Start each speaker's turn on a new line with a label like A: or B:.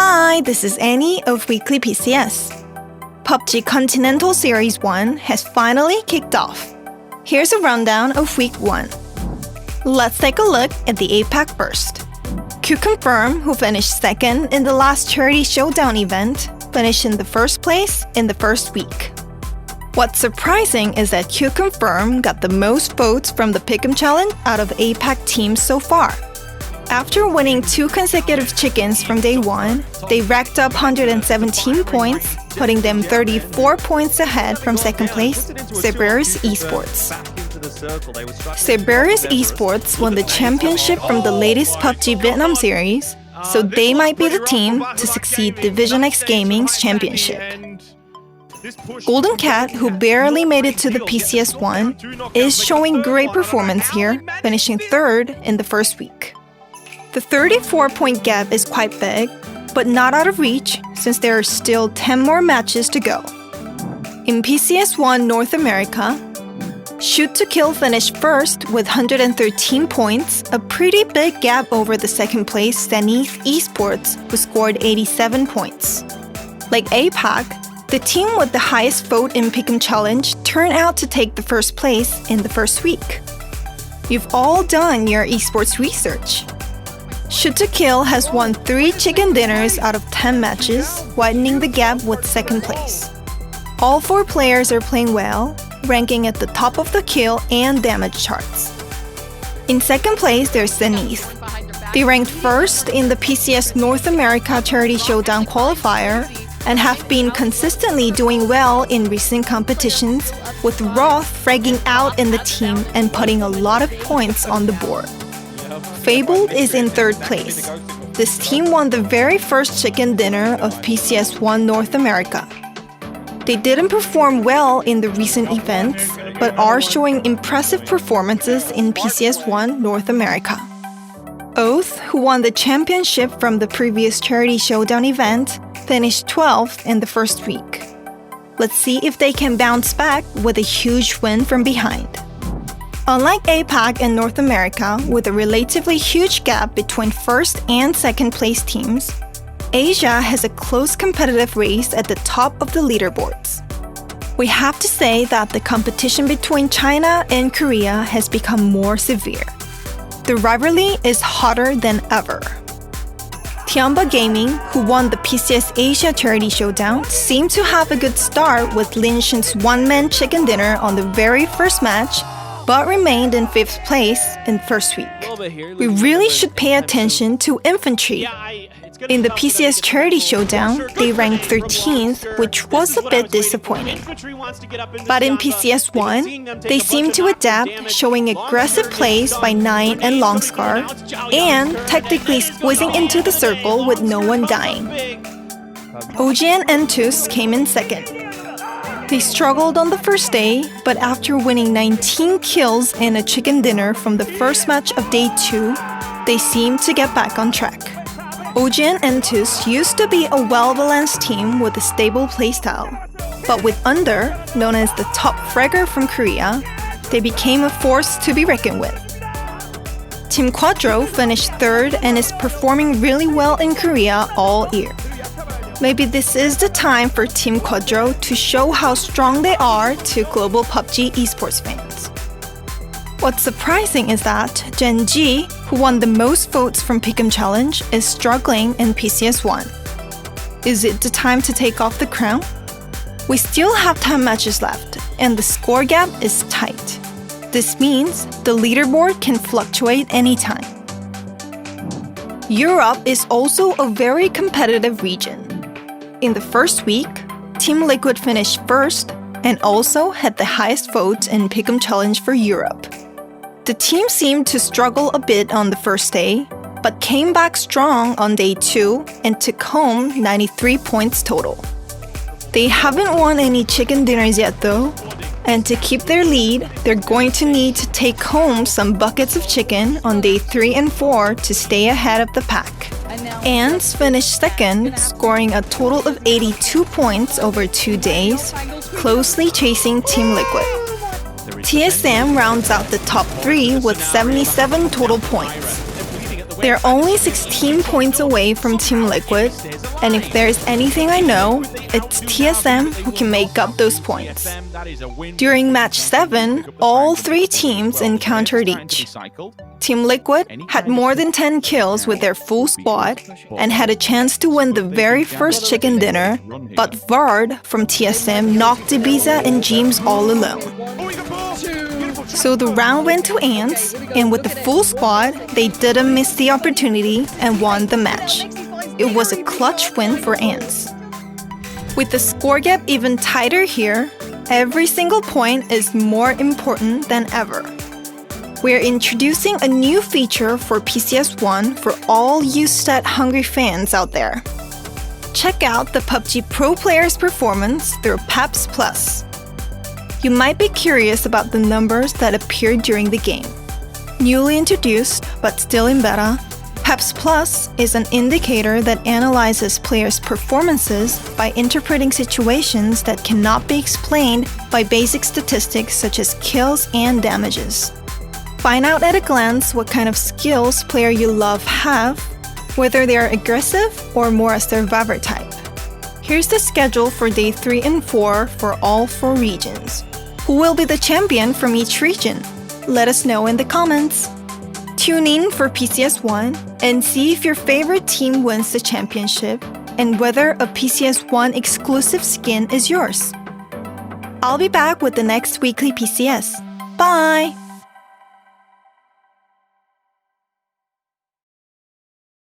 A: Hi, this is Annie of Weekly PCS. Pubg Continental Series 1 has finally kicked off. Here's a rundown of Week 1. Let's take a look at the APAC first. Q-Confirm, who finished second in the last Charity Showdown event, finished in the first place in the first week. What's surprising is that Q-Confirm got the most votes from the Pick'em Challenge out of APAC teams so far. After winning 2 consecutive chickens from day 1, they racked up 117 points, putting them 34 points ahead from second place, Cerberus Esports. Cerberus Esports won the championship from the latest Pubg Vietnam series, so they might be the team to succeed Division X Gaming's championship. Golden Cat, who barely made it to the PCS1, is showing great performance here, finishing third in the first week. The 34-point gap is quite big, but not out of reach since there are still 10 more matches to go. In PCS1 North America, Shoot to Kill finished first with 113 points, a pretty big gap over the second place Zenith Esports, who scored 87 points. Like APAC, the team with the highest vote in Pick'em Challenge turned out to take the first place in the first week. You've all done your esports research. Shoot to Kill has won 3 chicken dinners out of 10 matches, widening the gap with second place. All 4 players are playing well, ranking at the top of the kill and damage charts. In second place, there's Zenith. They ranked first in the PCS North America Charity Showdown qualifier and have been consistently doing well in recent competitions, with Roth fragging out in the team and putting a lot of points on the board. Fabled is in third place. This team won the very first chicken dinner of PCS1 North America. They didn't perform well in the recent events, but are showing impressive performances in PCS1 North America. Oath, who won the championship from the previous Charity Showdown event, finished 12th in the first week. Let's see if they can bounce back with a huge win from behind. Unlike APAC and North America, with a relatively huge gap between first and second place teams, Asia has a close competitive race at the top of the leaderboards. We have to say that the competition between China and Korea has become more severe. The rivalry is hotter than ever. Tiamba Gaming, who won the PCS Asia Charity Showdown, seemed to have a good start with Lin Shen's one-man chicken dinner on the very first match, but remained in 5th place in the first week. We really should pay attention to Infantry. In the PCS Charity Showdown, they ranked 13th, which was a bit disappointing. But in PCS1, they seem to adapt, showing aggressive plays by 9 and Longscar, and technically squeezing into the circle with no one dying. OG and Entus came in second. They struggled on the first day, but after winning 19 kills and a chicken dinner from the first match of day 2, they seemed to get back on track. OG and Entus used to be a well-balanced team with a stable playstyle, but with Under, known as the top fragger from Korea, they became a force to be reckoned with. Team Quadro finished 3rd and is performing really well in Korea all year. Maybe this is the time for Team Quadro to show how strong they are to global Pubg esports fans. What's surprising is that Gen G, who won the most votes from Pick'em Challenge, is struggling in PCS1. Is it the time to take off the crown? We still have 10 matches left, and the score gap is tight. This means the leaderboard can fluctuate anytime. Europe is also a very competitive region. In the first week, Team Liquid finished first and also had the highest votes in Pick'em Challenge for Europe. The team seemed to struggle a bit on the first day, but came back strong on day 2 and took home 93 points total. They haven't won any chicken dinners yet though, and to keep their lead, they're going to need to take home some buckets of chicken on day 3 and 4 to stay ahead of the pack. Ants finished second, scoring a total of 82 points over 2 days, closely chasing Team Liquid. TSM rounds out the top 3 with 77 total points. They're only 16 points away from Team Liquid, and if there's anything I know, it's TSM who can make up those points. During match 7, all 3 teams encountered each. Team Liquid had more than 10 kills with their full squad and had a chance to win the very first chicken dinner, but Vard from TSM knocked Ibiza and James all alone. So the round went to Ants, and with the full squad, they didn't miss the opportunity and won the match. It was a clutch win for Ants. With the score gap even tighter here, every single point is more important than ever. We're introducing a new feature for PCS1 for all you stat-hungry fans out there. Check out the PUBG Pro player's performance through PEPS Plus. You might be curious about the numbers that appeared during the game. Newly introduced, but still in beta, PEPS Plus is an indicator that analyzes players' performances by interpreting situations that cannot be explained by basic statistics such as kills and damages. Find out at a glance what kind of skills player you love have, whether they are aggressive or more a survivor type. Here's the schedule for day 3 and 4 for all 4 regions. Who will be the champion from each region? Let us know in the comments. Tune in for PCS1 and see if your favorite team wins the championship and whether a PCS1 exclusive skin is yours. I'll be back with the next weekly PCS. Bye!